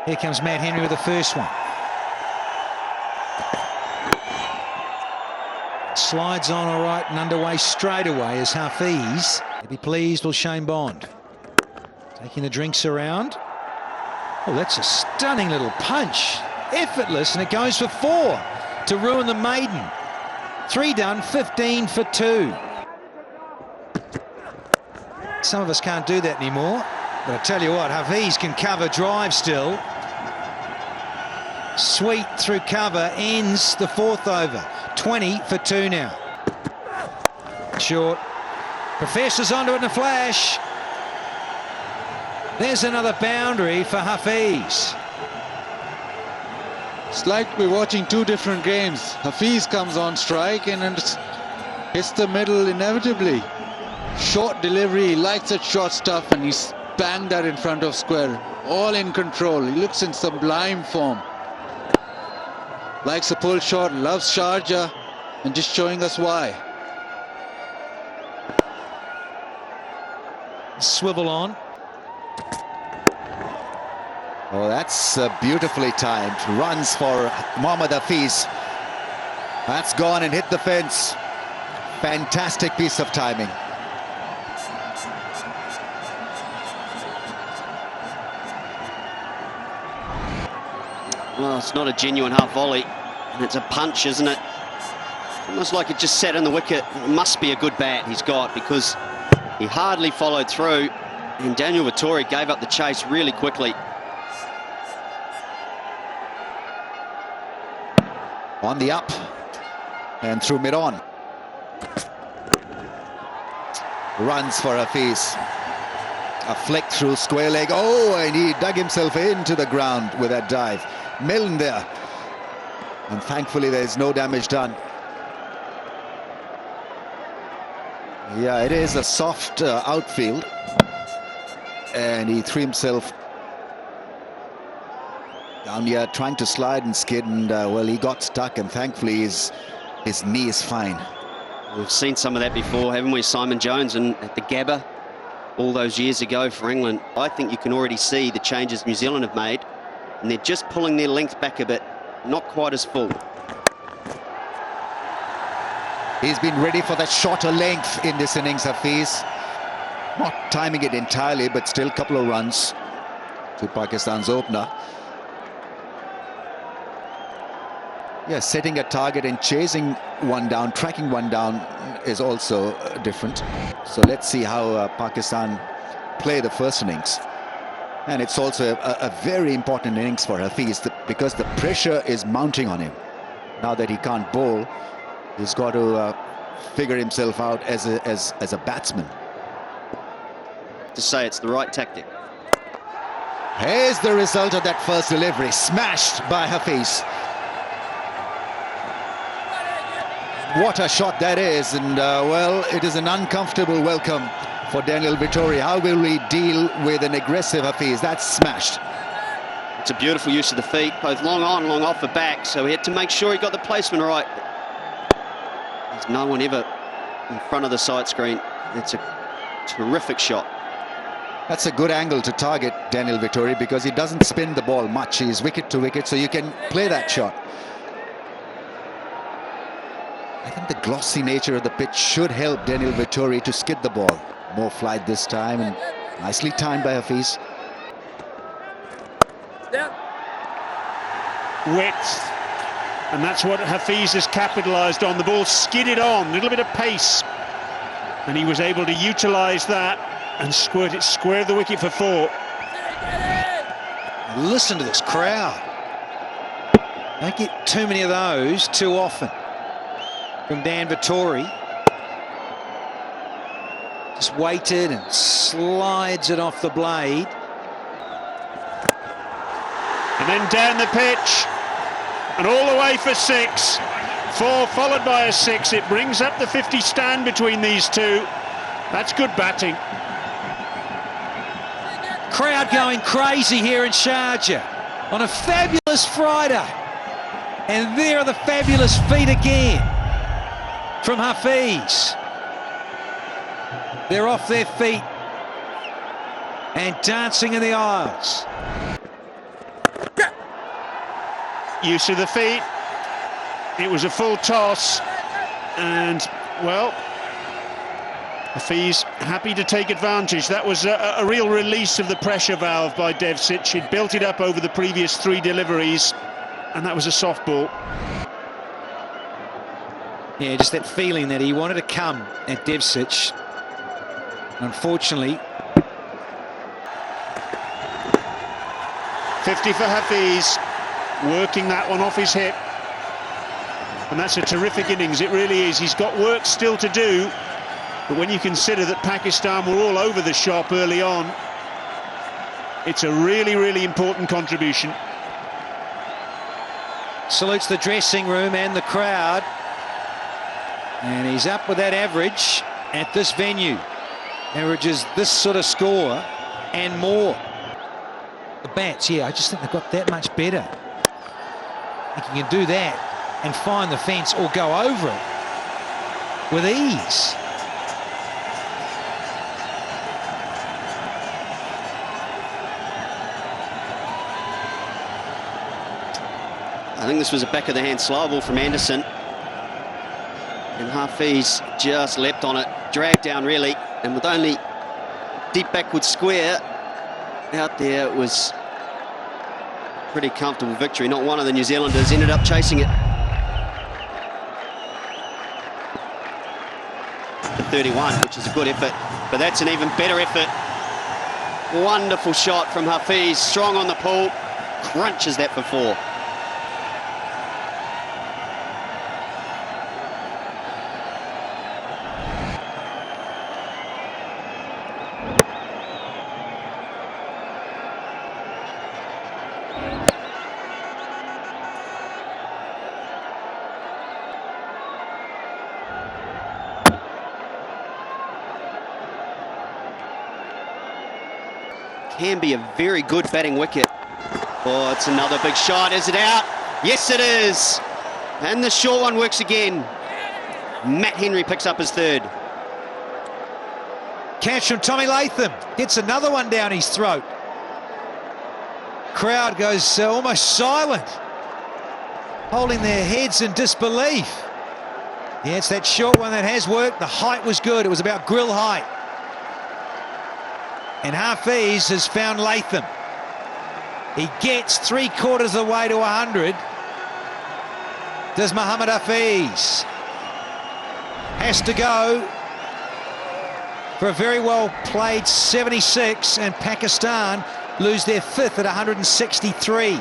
Here comes Matt Henry with the first one. Slides on all right and underway straight away as Hafeez. He'll be pleased with Shane Bond. Taking the drinks around. Oh, that's a stunning little punch. Effortless, and it goes for 4 to ruin the maiden. 3 done, 15 for 2. Some of us can't do that anymore. But I tell you what, Hafeez can cover drive still. Sweet through cover, ends the 4th over. 20 for 2 now. Short. Professor's onto it in a flash. There's another boundary for Hafeez. It's like we're watching 2 different games. Hafeez comes on strike and hits the middle inevitably. Short delivery, he likes that short stuff, and he's banged that in front of square. All in control. He looks in sublime form. Likes a pull shot, loves Sharjah, and just showing us why. Swivel on. Oh, that's beautifully timed. Runs for Mohammad Hafeez. That's gone and hit the fence. Fantastic piece of timing. Well, it's not a genuine half volley, and it's a punch, isn't it? Almost like it just sat in the wicket. It must be a good bat he's got, because he hardly followed through, and Daniel Vettori gave up the chase really quickly. On the up and through mid-on. Runs for Hafeez. A flick through square leg. Oh, and he dug himself into the ground with that dive. Milne there. And thankfully there's no damage done. Yeah, it is a soft outfield. And he threw himself down here trying to slide and skid, and well, he got stuck, and thankfully his knee is fine. We've seen some of that before, haven't we? Simon Jones and at the Gabba all those years ago for England. I think you can already see the changes New Zealand have made, and they're just pulling their length back a bit, not quite as full. He's been ready for that shorter length in this innings, Hafeez. Not timing it entirely, but still a couple of runs to Pakistan's opener. Yeah, setting a target and chasing one down, tracking one down is also different. So let's see how Pakistan play the first innings. And it's also a very important innings for Hafeez because the pressure is mounting on him. Now that he can't bowl, he's got to figure himself out as a batsman. To say it's the right tactic. Here's the result of that first delivery, smashed by Hafeez. What a shot that is, and well, it is an uncomfortable welcome for Daniel Vettori. How will we deal with an aggressive Hafeez? That's smashed. It's a beautiful use of the feet, both long on, long off the back, so he had to make sure he got the placement right. There's no one ever in front of the sight screen. It's a terrific shot. That's a good angle to target Daniel Vettori, because he doesn't spin the ball much. He's wicket to wicket, so you can play that shot. I think the glossy nature of the pitch should help Daniel Vettori to skid the ball. More flight this time, and nicely timed by Hafeez. Width, and that's what Hafeez has capitalised on. The ball skidded on, a little bit of pace, and he was able to utilise that and squirt it square of the wicket for 4. Listen to this crowd. Don't get too many of those too often. From Dan Vettori. Just waited and slides it off the blade. And then down the pitch and all the way for 6. 4 followed by a 6. It brings up the 50 stand between these two. That's good batting. Crowd going crazy here in Sharjah on a fabulous Friday. And there are the fabulous feet again from Hafeez. They're off their feet and dancing in the aisles. use of the feet. It was a full toss, and, well, Hafeez happy to take advantage. That was a real release of the pressure valve by Devcic. He'd built it up over the previous 3 deliveries, and that was a soft ball. Yeah, just that feeling that he wanted to come at Devcic. Unfortunately. 50 for Hafeez, working that one off his hip. And that's a terrific innings, it really is. He's got work still to do, but when you consider that Pakistan were all over the shop early on, it's a really, really important contribution. Salutes the dressing room and the crowd. And he's up with that average at this venue. Averages this sort of score and more. The bats, yeah, I just think they've got that much better. I think you can do that and find the fence or go over it with ease. I think this was a back-of-the-hand slow ball from Anderson. And Hafeez just leapt on it, dragged down really, and with only deep backward square out there, it was pretty comfortable victory. Not one of the New Zealanders ended up chasing it. For 31, which is a good effort, but that's an even better effort. Wonderful shot from Hafeez, strong on the pull, crunches that for 4. Can be a very good batting wicket. Oh, it's another big shot. Is it out? Yes, it is. And the short one works again. Matt Henry picks up his 3rd. Catch from Tommy Latham. Gets another one down his throat. Crowd goes almost silent, holding their heads in disbelief. Yeah, it's that short one that has worked. The height was good. It was about grill height. And Hafeez has found Latham. He gets 3/4 of the way to 100. Does Mohammad Hafeez. Has to go for a very well played 76, and Pakistan lose their 5th at 163.